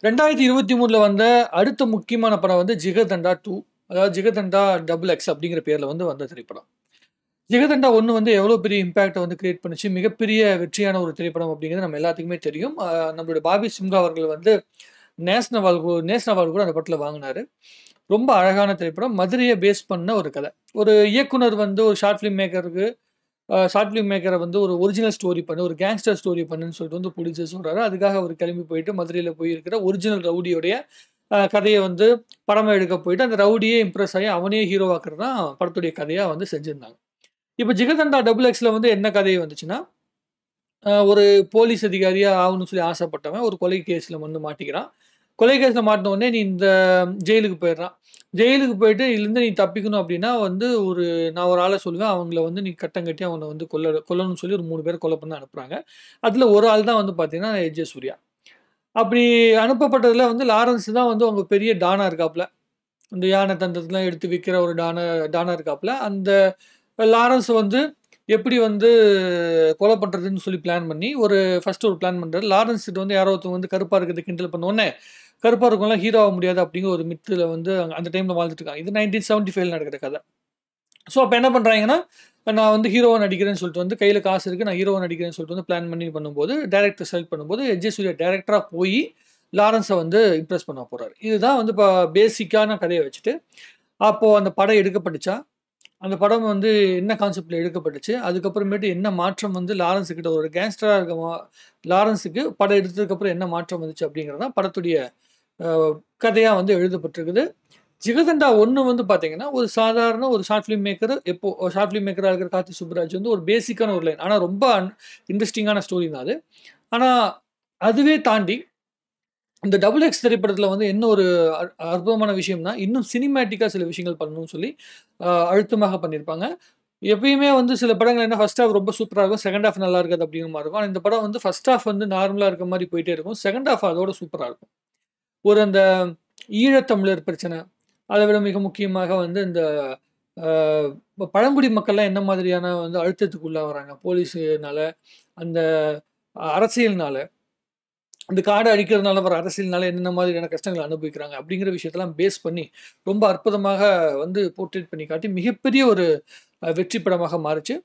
2023ல வந்த அடுத்த முக்கியமான படம் வந்து ஜிகர்தண்டா 2. அதாவது ஜிகர்தண்டா டபுள் எக்ஸ் அப்படிங்கிற பேர்ல வந்து வந்த திரைப்படம். ஜிகர்தண்டா 1 வந்து எவ்வளோ பெரிய இம்பாக்ட்ட வந்து கிரியேட் பண்ணுச்சு. மிகப்பெரிய வெற்றியான ஒரு திரைப்படம் அப்படிங்கிறது நம்ம எல்லாத்துக்குமே தெரியும். நம்மளுடைய பாபி சிம்ஹா அவர்கள் வந்து நேஷனல் அவார்டு கூட அந்த படத்துல வாங்குனாரு. ரொம்ப அழகான திரைப்படம். மதுரைய பேஸ் பண்ண ஒரு கதை. ஒரு இயக்குனர் வந்து ஒரு ஷார்ட் ஃபிலிம் மேக்கர வந்து ஒரு ஒரிஜினல் ஸ்டோரி பண்ணு, ஒரு கேங்ஸ்டர் ஸ்டோரி பண்ணுன்னு சொல்லிட்டு வந்து புடிச்சு சொல்றாரு. அதுக்காக அவரு கிளம்பி போயிட்டு மதுரையில போய் இருக்கிற ஒரிஜினல் ரவுடியோடைய கதைய வந்து படமா எடுக்க போயிட்டு, அந்த ரவுடியே இம்ப்ரெஸ் ஆயி அவனையே ஹீரோவாக்குறது தான் படத்துடைய கதையா வந்து செஞ்சிருந்தாங்க. இப்ப ஜிகர்தண்டா டபுள் எக்ஸ்ல வந்து என்ன கதை வந்துச்சுன்னா, ஒரு போலீஸ் அதிகாரியா ஆகணும்னு சொல்லி ஆசைப்பட்டவன் ஒரு கொலை கேஸ்ல வந்து மாட்டிக்கிறான். கொலை கேஸ்ல மாட்டுன உடனே நீ இந்த ஜெயிலுக்கு போயிடுறான். ஜெயிலுக்கு போயிட்டு இதுலருந்து நீ தப்பிக்கணும் அப்டின்னா வந்து நான் ஒரு ஆள சொல்லுவேன். அவங்கள வந்து நீ கட்டங்கட்டி அவன வந்து கொல்லணும்னு சொல்லி ஒரு 3 பேர கொலை பண்ண அனுப்புறாங்க. அதுல ஒரு ஆள் தான் வந்து பார்த்தீங்கன்னா, எஸ்.ஜே. சூர்யா. அப்படி அனுப்பப்பட்டதுல வந்து லாரன்ஸ் தான் வந்து அவங்க பெரிய டானா இருக்காப்ல. இந்த யானை தந்தத்தலாம் எடுத்து விக்கிற ஒரு டானா இருக்காப்ல. அந்த லாரன்ஸ் வந்து எப்படி வந்து கொலை பண்றதுன்னு சொல்லி பிளான் பண்ணி ஃபர்ஸ்ட் ஒரு பிளான் பண்றாரு. லாரன்ஸ் கிட்ட வந்து யாரோ ஒருத்தவங்க வந்து கருப்பா இருக்கிறத கிண்டல் பண்ண உடனே, கருப்பா இருக்கவன்லாம் ஹீரோ ஆக முடியாது அப்படிங்கிற ஒரு மித்துல வந்து அந்த டைம்ல வாழ்ந்துட்டு இருக்காங்க. இது 1975ல நடக்கிற கதை. ஸோ அப்ப என்ன பண்றாங்கன்னா, நான் வந்து ஹீரோவா நடிக்கிறேன்னு சொல்லிட்டு வந்து கையில காசு இருக்கு. நான் ஹீரோவா நடிக்கிறேன்னு சொல்லிட்டு வந்து பிளான் பண்ணி பண்ணும்போது, டைரக்டர் செலக்ட் பண்ணும்போது, எஸ்.ஜே. சூர்யா டைரக்டரா போயி லாரன்ஸ வந்து இம்ப்ரெஸ் பண்ண போறாரு. இதுதான் வந்து இப்ப பேசிக்கான கதைய வச்சுட்டு, அப்போ அந்த படம் எடுக்கப்பட்டுச்சா? அந்த படம் வந்து என்ன கான்செப்ட்ல எடுக்கப்பட்டுச்சு? அதுக்கப்புறமேட்டு என்ன மாற்றம் வந்து லாரன்ஸ் கிட்ட ஒரு கேங்ஸ்டரா இருக்க லாரன்ஸுக்கு படம் எடுத்ததுக்கப்புறம் என்ன மாற்றம் வந்துச்சு? அப்படிங்கிறது தான் படத்துடைய அ கதையா வந்து எழுதப்பட்டிருக்குது. ஜிகர்தண்டா 1 வந்து பார்த்தீங்கன்னா, ஒரு சாதாரண ஒரு short film maker short film மேக்கரா இருக்கிற கார்த்தி சுப்புராஜ் வந்து ஒரு பேசிக்கான ஒரு லைன். ஆனா ரொம்ப இன்ட்ரஸ்டிங்கான ஸ்டோரி தான் அது. ஆனா அதுவே தாண்டி இந்த டபுள் எக்ஸ் திரைப்படத்துல வந்து என்ன ஒரு அற்புதமான விஷயம்னா, இன்னும் சினிமேட்டிக்கா சில விஷயங்கள் பண்ணணும்னு சொல்லி அழுத்தமாக பண்ணியிருப்பாங்க. எப்பயுமே வந்து சில படங்கள் என்ன ஃபர்ஸ்ட் ஹாஃப் ரொம்ப சூப்பரா இருக்கும். செகண்ட் ஹாஃப் நல்லா இருக்காது அப்படிங்கிற மாரி இருக்கும். ஆனா இந்த படம் வந்து ஃபர்ஸ்ட் ஹாஃப் வந்து நார்மலா இருக்க மாரி போயிட்டே இருக்கும். செகண்ட் ஹாஃப் அதோட சூப்பரா இருக்கும். அந்த ஈழத்தமிழர் பிரச்சனை, அதை விட மிக முக்கியமாக வந்து இந்த அ பழங்குடி மக்கள்லாம் என்ன மாதிரியான வந்து அழுத்தத்துக்கு உள்ளாகுறாங்க. போலீஸுனால, அந்த அரசியல்னால. அந்த காட அழிக்கிறதுனால வர அரசியல்னால என்னென்ன மாதிரியான கஷ்டங்கள அனுபவிக்கிறாங்க அப்படிங்கிற விஷயத்தெல்லாம் பேஸ் பண்ணி, ரொம்ப அற்புதமாக வந்து போர்ட்ரேட் பண்ணி காட்டி மிகப்பெரிய ஒரு வெற்றி படமாக மாறுச்சு.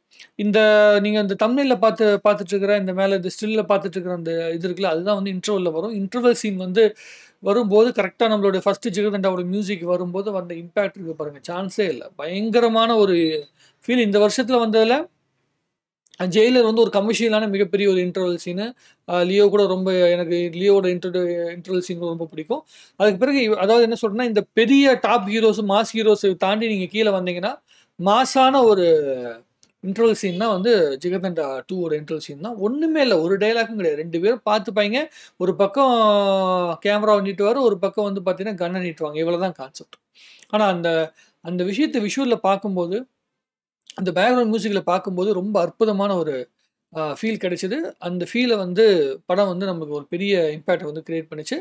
இந்த நீங்க இந்த தம்ப்நெயில்ல பார்த்துட்டு இருக்கிற இந்த மேல இந்த ஸ்டில்ல பார்த்துட்டு இருக்கிற அந்த இது இருக்குல்ல, அதுதான் வந்து இன்டர்வல்ல வரும். இன்டர்வல் சீன் வந்து வரும்போது கரெக்ட்டா நம்மளுடைய ஃபர்ஸ்ட் ஜிகர்தண்டாவோட மியூசிக் வரும்போது வந்த இம்பாக்ட் இருக்கு பாருங்க. சான்ஸே இல்ல. பயங்கரமான ஒரு ஃபீல் இந்த வருஷத்துல வந்ததுல ஜெயிலர் வந்து ஒரு கமர்ஷியலான மிகப்பெரிய ஒரு இன்டர்வல் சீனு. லியோ கூட ரொம்ப எனக்கு லியோவோட இன்டர்வல் சீன் ரொம்ப பிடிக்கும். அதுக்கு பிறகு அதாவது என்ன சொல்றேன்னா, இந்த பெரிய டாப் ஹீரோஸ், மாஸ் ஹீரோஸ தாண்டி நீங்க கீழ வந்தீங்கன்னா, மாஸான ஒரு இன்டர்வல் சீன் தான் வந்து ஜிகர்தண்டா 2 ஓட இன்டர்வல் சீன் தான். ஒண்ணுமே இல்ல. ஒரு டயலாக்கும் கிடையாது. 2 பேரும் பார்த்துப்பாய்ங்க. ஒரு பக்கம் கேமராவ நீட்டுவாரு. ஒரு பக்கம் வந்து பார்த்தீங்கன்னா, கன்ன நீட்டுவாங்க. இவ்வளவுதான் கான்செப்ட். ஆனா அந்த அந்த விஷயத்த விஷுவல்ல பார்க்கும்போது, அந்த பேக்கிரவுண்ட் மியூசிக்ல பார்க்கும்போது ரொம்ப அற்புதமான ஒரு ஃபீல் கிடைச்சது. அந்த ஃபீல வந்து படம் வந்து நமக்கு ஒரு பெரிய இம்பாக்ட்ட வந்து கிரியேட் பண்ணுச்சு.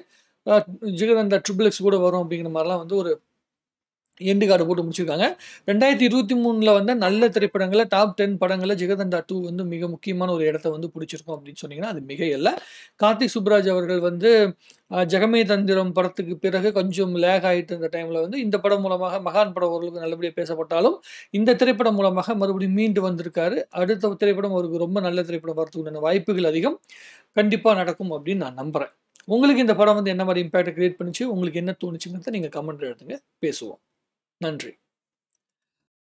அ ஜிகர்தண்டா ட்ரிபிள் எக்ஸ் கூட வரும் அப்படிங்கிற மாரிலாம் வந்து ஒரு எண்டு கார்டு போட்டு முடிச்சிருக்காங்க. 2023ல வந்த நல்ல திரைப்படங்கள்ல டாப் 10 படங்கள்ல ஜிகர்தண்டா 2 வந்து மிக முக்கியமான ஒரு இடத்த வந்து புடிச்சிருக்கும் அப்படின்னு சொன்னீங்கன்னா, அது மிகையல்ல. கார்த்திக் சுப்புராஜ் அவர்கள் வந்து ஜெகமே தந்திரம் படத்துக்கு பிறகு கொஞ்சம் லேக் ஆயிட்டு இருந்த டைம்ல வந்து இந்த படம் மூலமாக மகான் படம் ஓரளவுக்கு நல்லபடியா பேசப்பட்டாலும், இந்த திரைப்படம் மூலமாக மறுபடியும் மீண்டு வந்திருக்காரு. அடுத்த திரைப்படம் அவருக்கு ரொம்ப நல்ல திரைப்படம் வரதுக்கு உண்டான வாய்ப்புகள் அதிகம். கண்டிப்பா நடக்கும் அப்படின்னு நான் நம்புறேன். உங்களுக்கு இந்த படம் வந்து என்ன மாரி இம்பாக்ட்ட கிரியேட் பண்ணுச்சு? உங்களுக்கு என்ன தோணுச்சுங்கிறத நீங்க கமெண்ட்ல எழுதுங்க. பேசுவோம். நன்றி.